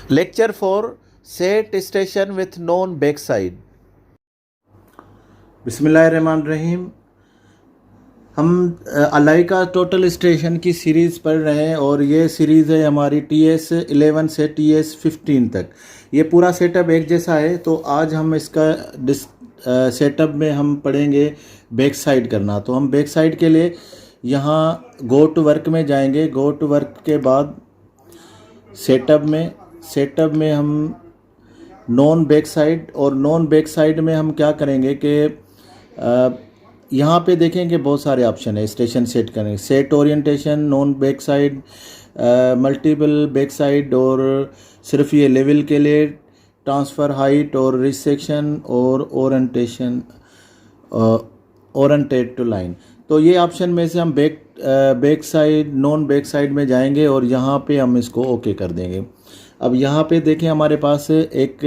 Lecture 4 Set Station with Known Backside। बिस्मिल्लाहिर्रहमानिर्रहीम। हम Alaika total station की सीरीज़ पढ़ रहे हैं और ये सीरीज़ है हमारी TS11 से TS15 तक। ये पूरा सेटअप एक जैसा है। तो आज हम इसका सेटअप में हम पढ़ेंगे बैक साइड करना। तो हम बैक साइड के लिए यहाँ गो टू वर्क में जाएंगे। गो टू वर्क के बाद सेटअप में हम नॉन बैक साइड, और नॉन बैक साइड में हम क्या करेंगे कि यहाँ पे देखेंगे बहुत सारे ऑप्शन है स्टेशन सेट करने। Set orientation, non back side, multiple back side, और सिर्फ ये लेवल के लिए ट्रांसफ़र हाइट और रिसेक्शन और ओरिएंटेट टू लाइन। तो ये ऑप्शन में से हम back side, non back side में जाएंगे और यहाँ पे हम इसको ओके कर देंगे। अब यहाँ पे देखें हमारे पास एक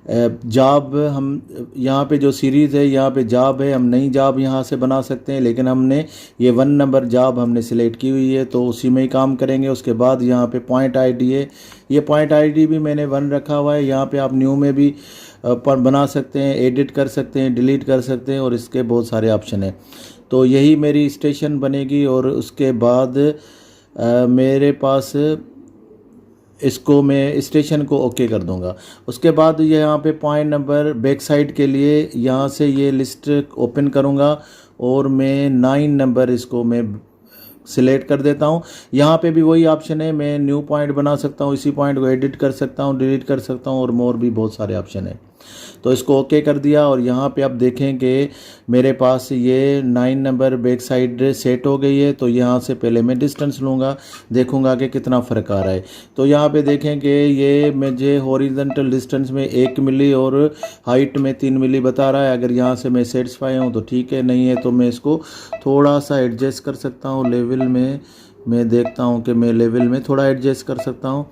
जॉब, हम यहाँ पे जो सीरीज़ है यहाँ पे जॉब है। हम नई जॉब यहाँ से बना सकते हैं, लेकिन हमने ये 1 नंबर जॉब हमने सिलेक्ट की हुई है तो उसी में ही काम करेंगे। उसके बाद यहाँ पे पॉइंट आईडी है, ये पॉइंट आईडी भी मैंने 1 रखा हुआ है। यहाँ पे आप न्यू में भी बना सकते हैं, एडिट कर सकते हैं, डिलीट कर सकते हैं, और इसके बहुत सारे ऑप्शन हैं। तो यही मेरी स्टेशन बनेगी और उसके बाद मेरे पास इसको मैं स्टेशन को ओके कर दूंगा। उसके बाद ये यहाँ पे पॉइंट नंबर बैक साइड के लिए यहाँ से ये लिस्ट ओपन करूँगा और मैं 9 नंबर इसको मैं सिलेक्ट कर देता हूँ। यहाँ पे भी वही ऑप्शन है, मैं न्यू पॉइंट बना सकता हूँ, इसी पॉइंट को एडिट कर सकता हूँ, डिलीट कर सकता हूँ, और मोर भी बहुत सारे ऑप्शन है। तो इसको ओके कर दिया और यहाँ पे आप देखें कि मेरे पास ये 9 नंबर बैक साइड सेट हो गई है। तो यहाँ से पहले मैं डिस्टेंस लूँगा, देखूँगा कि कितना फ़र्क आ रहा है। तो यहाँ पे देखें कि ये मुझे हॉरिजॉन्टल डिस्टेंस में 1 मिली और हाइट में 3 मिली बता रहा है। अगर यहाँ से मैं सेटिस्फाई हूँ तो ठीक है, नहीं है तो मैं इसको थोड़ा सा एडजस्ट कर सकता हूँ। लेवल में मैं देखता हूँ कि मैं लेवल में थोड़ा एडजस्ट कर सकता हूँ।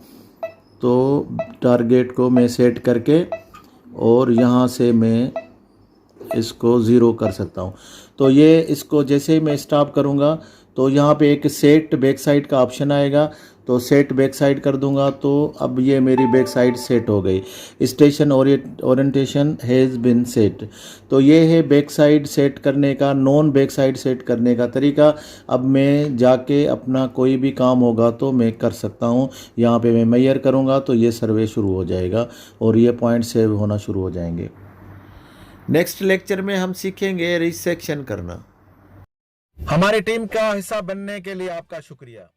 तो टारगेट को मैं सेट करके और यहाँ से मैं इसको 0 कर सकता हूँ। तो ये इसको जैसे ही मैं स्टॉप करूँगा तो यहाँ पे एक सेट बैक साइड का ऑप्शन आएगा, तो सेट बैक साइड कर दूँगा। तो अब ये मेरी बैक साइड सेट हो गई। Station orientation has been set. तो ये है बैक साइड सेट करने का, नॉन बैक साइड सेट करने का तरीका। अब मैं जाके अपना कोई भी काम होगा तो मैं कर सकता हूँ। यहाँ पे मैं मेजर करूँगा तो ये सर्वे शुरू हो जाएगा और ये पॉइंट सेव होना शुरू हो जाएंगे। नेक्स्ट लेक्चर में हम सीखेंगे रिसेक्शन करना। हमारी टीम का हिस्सा बनने के लिए आपका शुक्रिया।